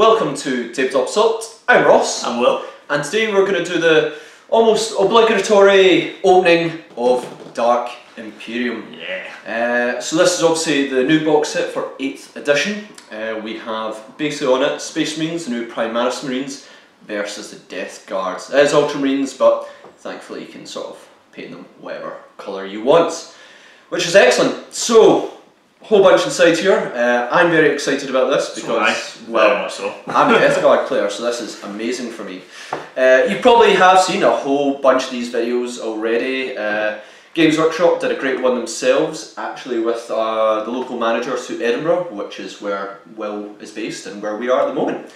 Welcome to Tabletop Assault. I'm Ross. I'm Will. And today we're going to do the almost obligatory opening of Dark Imperium. Yeah. So this is obviously the new box set for 8th edition. We have basically on it Space Marines, the new Primaris Marines versus the Death Guards. It is Ultramarines, but thankfully you can sort of paint them whatever colour you want, which is excellent. So, whole bunch inside here. I'm very excited about this because, well, I'm a Death Guard player, so this is amazing for me. You probably have seen a whole bunch of these videos already. Games Workshop did a great one themselves, actually with the local manager to Edinburgh, which is where Will is based and where we are at the moment,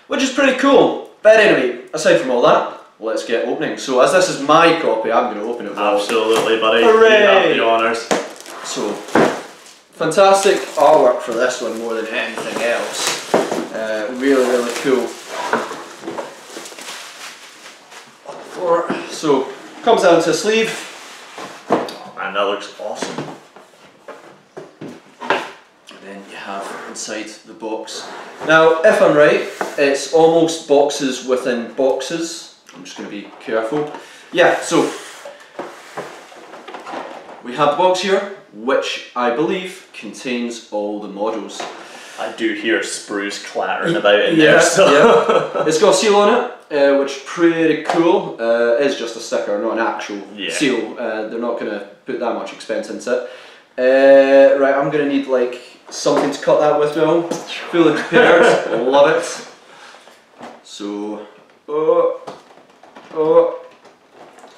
which is pretty cool. But anyway, aside from all that, let's get opening. So as this is my copy, I'm going to open it. Absolutely, buddy. Hooray! You have the honours. So, fantastic artwork for this one more than anything else. Really, really cool. So, comes down to a sleeve. Oh man, that looks awesome. And then you have inside the box. Now, if I'm right, it's almost boxes within boxes. I'm just going to be careful. Yeah, so we have the box here, which I believe contains all the models. I do hear sprues clattering about in there. Yeah, So. yeah. It's got a seal on it, which is pretty cool. It is just a sticker, not an actual seal. They're not going to put that much expense into it. Right, I'm going to need like something to cut that with now. Fully prepared. Love it. So,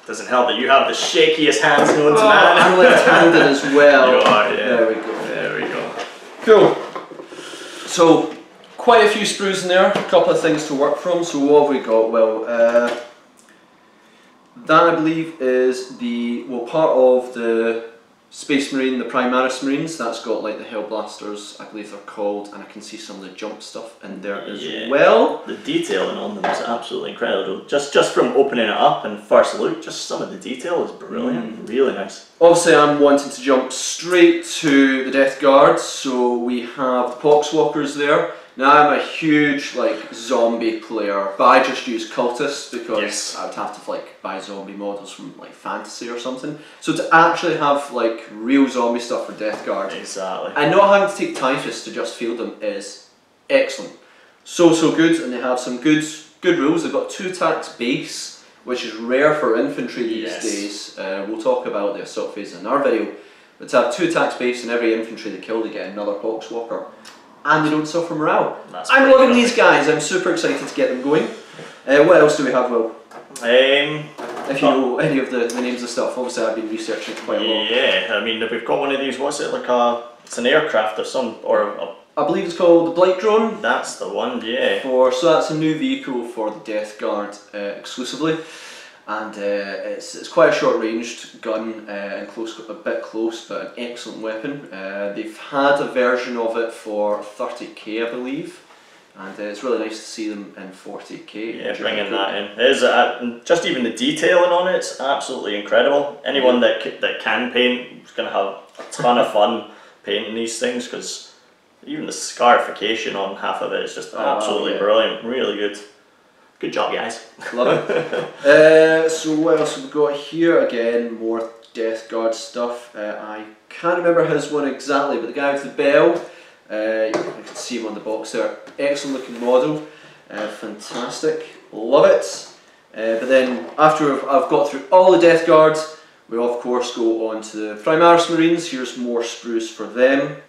Doesn't help that you have the shakiest hands known to man. I'm left-handed as well. You are, yeah. There we go. There we go. Cool. So, quite a few sprues in there, a couple of things to work from. So what have we got? Well, that I believe is the, well, part of the Space Marine, the Primaris Marines. That's got like the Hellblasters, I believe they're called, and I can see some of the jump stuff in there as well. The detailing on them is absolutely incredible. Just from opening it up and first look, just some of the detail is brilliant. Really nice. Obviously I'm wanting to jump straight to the Death Guards, so we have the Poxwalkers there. Now I'm a huge like zombie player, but I just use cultists because I would have to like buy zombie models from like fantasy or something. So to actually have like real zombie stuff for Death Guard, Exactly. and not having to take typhus to just field them is excellent. So good, and they have some good rules. They've got 2 attacks base, which is rare for infantry these days. We'll talk about the assault phase in our video. But to have 2 attacks base in every infantry they kill, they get another Poxwalker. And they don't suffer morale. I'm loving these guys. I'm super excited to get them going. What else do we have, Will? If you know any of the names of stuff, obviously I've been researching it quite a lot. Yeah, I mean, we've got one of these. What's it like? It's an aircraft or some, I believe it's called the Blight Drone. That's the one. Yeah. So that's a new vehicle for the Death Guard exclusively, and it's quite a short-ranged gun and a bit close, but an excellent weapon. They've had a version of it for 30k, I believe, and it's really nice to see them in 40k. Yeah, bringing that in. It is, just even the detailing on it's absolutely incredible. Anyone that can paint is going to have a ton of fun painting these things, because even the scarification on half of it is just absolutely brilliant. Really good. Good job, guys. Love it. So what else have we got here? Again, more Death Guard stuff. I can't remember his one exactly, but the guy with the bell, you can see him on the box there. Excellent looking model. Fantastic. Love it. But then after I've got through all the Death Guards, we of course go on to the Primaris Marines. Here's more sprues for them.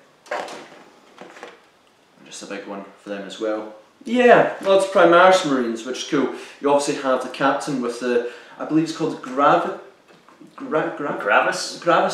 Just a big one for them as well. Yeah, lots of Primaris Marines, which is cool. You obviously have the captain with the, I believe it's called the Gravis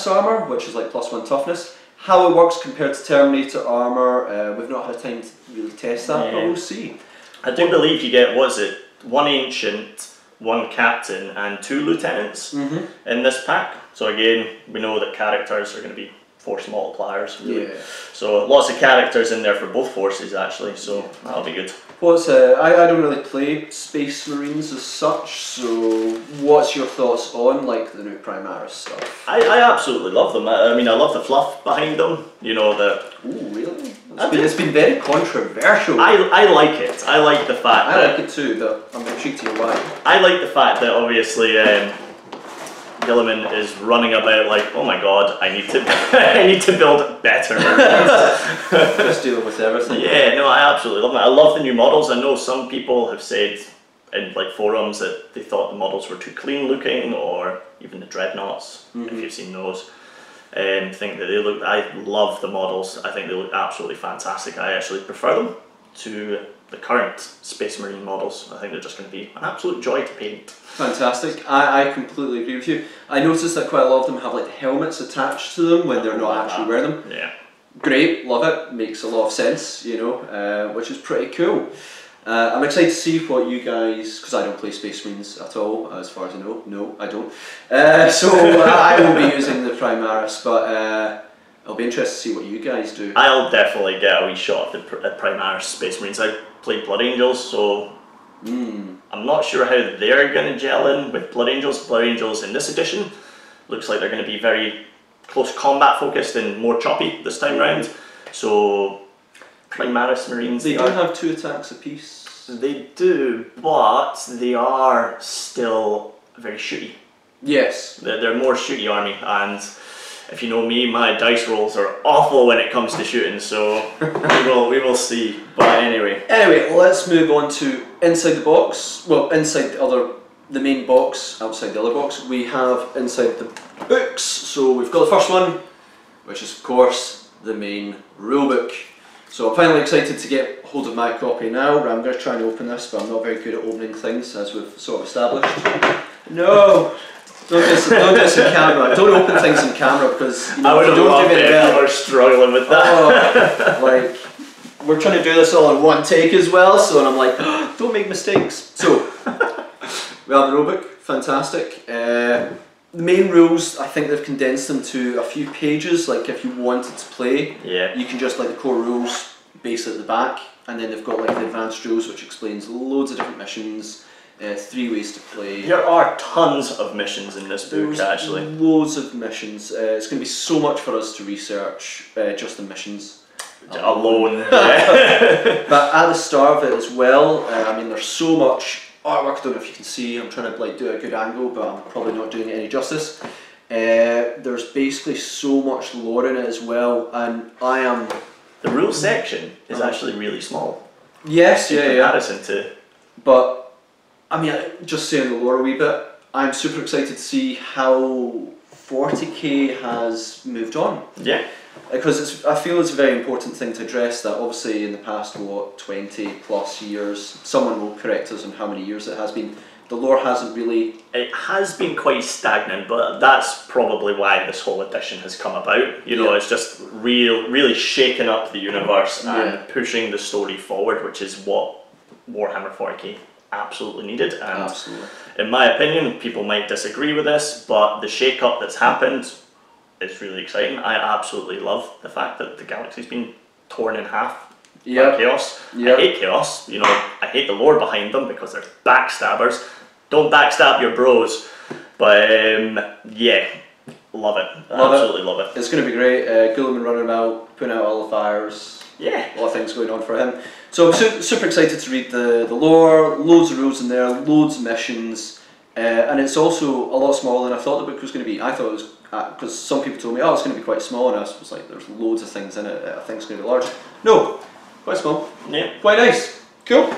armour, which is like +1 toughness. How it works compared to Terminator armour, we've not had time to really test that, but we'll see. I do believe you get, what is it, 1 ancient, 1 captain and 2 lieutenants in this pack. So again, we know that characters are going to be force multipliers, really. Yeah. So lots of characters in there for both forces actually, so that'll be good. What's I don't really play Space Marines as such, so what's your thoughts on like the new Primaris stuff? I absolutely love them. I mean, I love the fluff behind them. You know, the... Ooh, really? It's been very controversial. I like it. I like the fact I like it too, but I'm intrigued to know why. I like the fact that obviously Gilliman is running about like, oh my god, I need to I need to build better models. Just dealing with everything. Yeah, no, I absolutely love it. I love the new models. I know some people have said in like forums that they thought the models were too clean looking, or even the dreadnoughts, if you've seen those. Think that they look. I love the models. I think they look absolutely fantastic. I actually prefer them to the current Space Marine models. I think they're just going to be an absolute joy to paint. Fantastic. I completely agree with you. I noticed that quite a lot of them have like helmets attached to them when they're not actually wearing them. Yeah. Great, love it. Makes a lot of sense, you know, which is pretty cool. I'm excited to see what you guys, because I don't play Space Marines at all, as far as I know. No, I don't. So I will be using the Primaris, but I'll be interested to see what you guys do. I'll definitely get a wee shot at the Primaris Space Marines. I played Blood Angels, so I'm not sure how they're going to gel in with Blood Angels. Blood Angels in this edition looks like they're going to be very close combat focused and more choppy this time round. So Primaris Marines. They do have 2 attacks apiece. They do, but they are still very shooty. Yes. They're more shooty army, and if you know me, my dice rolls are awful when it comes to shooting, so we will see. But anyway, let's move on to inside the box. Well, inside the main box, outside the other box, we have inside the books. So we've got the first one, which is of course the main rulebook. So I'm finally excited to get hold of my copy now. I'm going to try and open this, but I'm not very good at opening things, as we've sort of established. No! Don't do this in camera. Don't open things in camera, because you know, I would have loved it if you were struggling with that. Oh, like, we're trying to do this all in one take as well, so and I'm like, oh, don't make mistakes. So, we have the rulebook, fantastic. The main rules, I think they've condensed them to a few pages. Like if you wanted to play, you can just like the core rules base at the back, and then they've got like the advanced rules, which explains loads of different missions, 3 ways to play. There are tons of missions in this book, actually. Loads of missions. It's going to be so much for us to research just the missions alone. But at the start of it as well, I mean, there's so much artwork. I don't know if you can see. I'm trying to like do a good angle, but I'm probably not doing it any justice. There's basically so much lore in it as well, and the rules section is actually really small. Yes, in comparison to. But I mean, just saying the lore a wee bit, I'm super excited to see how 40k has moved on. Yeah. Because I feel it's a very important thing to address that. Obviously in the past, 20 plus years, someone will correct us on how many years it has been, the lore hasn't really... It has been quite stagnant, but that's probably why this whole edition has come about. You know, it's just really shaking up the universe and pushing the story forward, which is what Warhammer 40k absolutely needed. And in my opinion, people might disagree with this, but the shake-up that's happened is really exciting. I absolutely love the fact that the galaxy's been torn in half by chaos. I hate chaos, you know, I hate the lore behind them because they're backstabbers. Don't backstab your bros. But yeah, love it. Absolutely love it. It's going to be great. Gilliman running about, putting out all the fires. Yeah. A lot of things going on for him. So I'm super excited to read the lore, loads of rules in there, loads of missions, and it's also a lot smaller than I thought the book was going to be. I thought it was, because some people told me, oh, it's going to be quite small, and I was like, there's loads of things in it, I think it's going to be large. No, quite small. Yeah. Quite nice. Cool.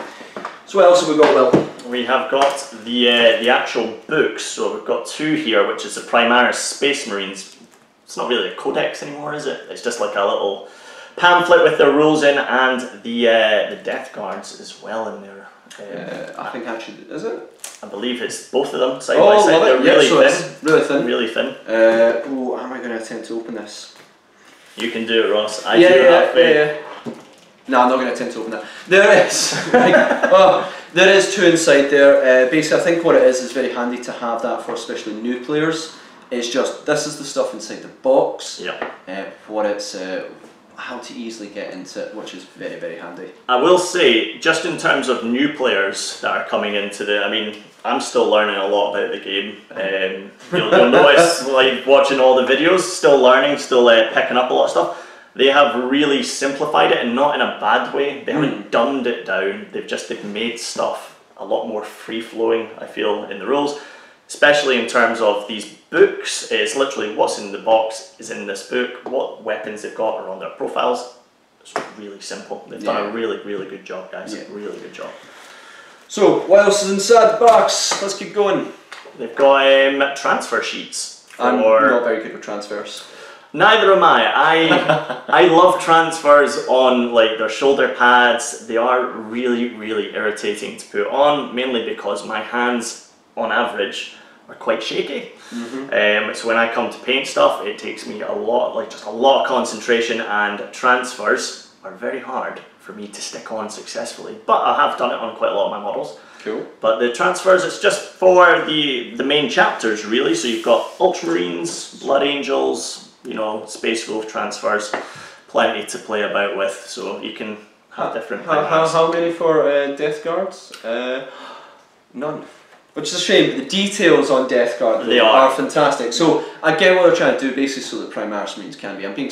So what else have we got, Will? We have got the actual books, so we've got 2 here, which is the Primaris Space Marines. It's not really a codex anymore, is it? It's just like a little pamphlet with their rules in, and the Death Guards as well in there. I think actually, is it? I believe it's both of them side by side. They're really thin. Really thin. Really thin. Oh, how am I going to attempt to open this? You can do it, Ross. I do have faith. No, I'm not going to attempt to open that. There is. There is 2 inside there. Basically, I think what it is very handy to have that for especially new players. It's just, this is the stuff inside the box. Yeah. What it's, how to easily get into it, which is very, very handy. I will say, just in terms of new players that are coming into I mean, I'm still learning a lot about the game. You'll notice, like, watching all the videos, still learning, still picking up a lot of stuff. They have really simplified it, and not in a bad way. They haven't dumbed it down. They've made stuff a lot more free-flowing, I feel, in the rules. Especially in terms of these books. It's literally what's in the box is in this book. What weapons they've got are on their profiles. It's really simple. They've done a really, really good job, guys. Really good job. So, what else is inside the box? Let's keep going. They've got transfer sheets. I'm not very good with transfers. Neither am I. I love transfers on like their shoulder pads. They are really, really irritating to put on, mainly because my hands, on average, are quite shaky. So when I come to paint stuff, it takes me just a lot of concentration, and transfers are very hard for me to stick on successfully. But I have done it on quite a lot of my models. Cool. But the transfers, it's just for the main chapters really. So you've got Ultramarines, Blood Angels, you know, Space Wolf transfers, plenty to play about with. So you can have different. How many for Death Guards? None. Which is a shame. The details on Death Guard are fantastic. So I get what they're trying to do, basically, so that Primaris Marines can be. I'm being,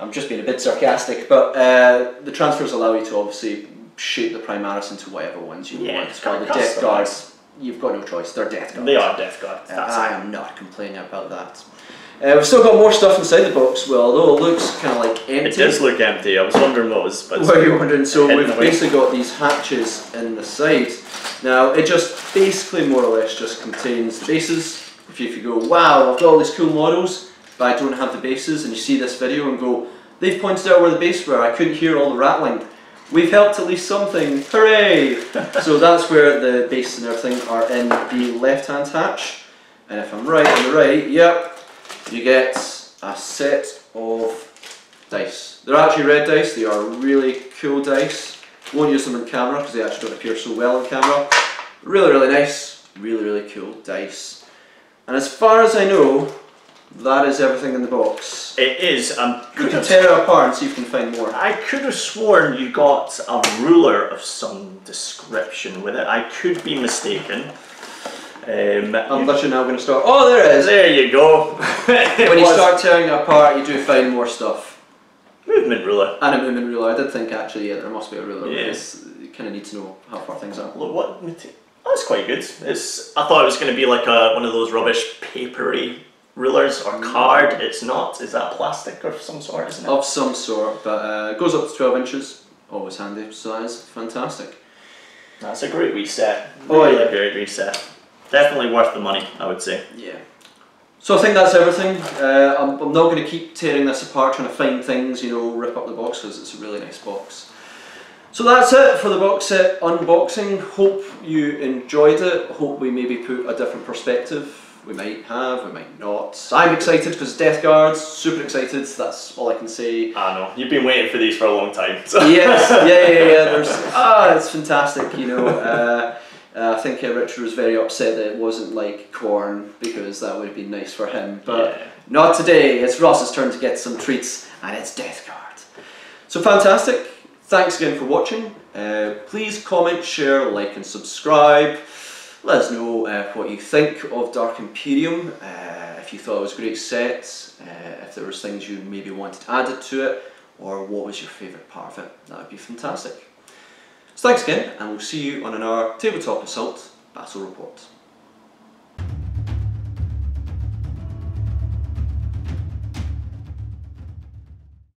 I'm just being a bit sarcastic, but the transfers allow you to obviously shape the Primaris into whatever ones you want. While the Death Guards, you've got no choice. They're Death Guards. They are Death Guards. I am not complaining about that. We've still got more stuff inside the box, well, although it looks kind of like empty. It does look empty. I was wondering what was. What are you wondering? So we've basically got these hatches in the side. Now it just basically more or less just contains the bases. If you go, wow, I've got all these cool models, but I don't have the bases, and you see this video and go, they've pointed out where the bases were, I couldn't hear all the rattling. We've helped at least something, hooray! So that's where the bases and everything are in the left-hand hatch. And if I'm right, on the right, yep, you get a set of dice. They're actually red dice, they are really cool dice. Won't use them in camera because they actually don't appear so well in camera. Really, really nice, really, really cool dice. And as far as I know, that is everything in the box. It is. You can tear it apart and see if you can find more. I could have sworn you got a ruler of some description with it. I could be mistaken. I'm literally now going to start. Oh, there it is! There you go. When you start tearing it apart, you do find more stuff. Movement ruler. And a movement ruler. I did think actually, there must be a ruler because you kind of need to know how far things are. Look, what material? Oh, that's quite good. I thought it was going to be like one of those rubbish papery rulers or card. It's not. Is that plastic of some sort, isn't it? Of some sort, but it goes up to 12 inches. Always handy. So that is fantastic. That's a great reset. Really great reset. Definitely worth the money, I would say. Yeah. So I think that's everything. I'm not going to keep tearing this apart, trying to find things, rip up the box, because it's a really nice box. So that's it for the box set unboxing. Hope you enjoyed it. Hope we maybe put a different perspective. We might have, we might not. I'm excited because Death Guards, super excited, that's all I can say. I know, you've been waiting for these for a long time. So. Yes, yeah, it's fantastic, I think Richard was very upset that it wasn't like corn, because that would have been nice for him, but not today. It's Ross's turn to get some treats, and it's Death Guard. So fantastic, thanks again for watching. Please comment, share, like and subscribe. Let us know what you think of Dark Imperium, if you thought it was a great set, if there was things you maybe wanted added to it, or what was your favourite part of it. That would be fantastic. So thanks again, and we'll see you on our Tabletop Assault Battle Report.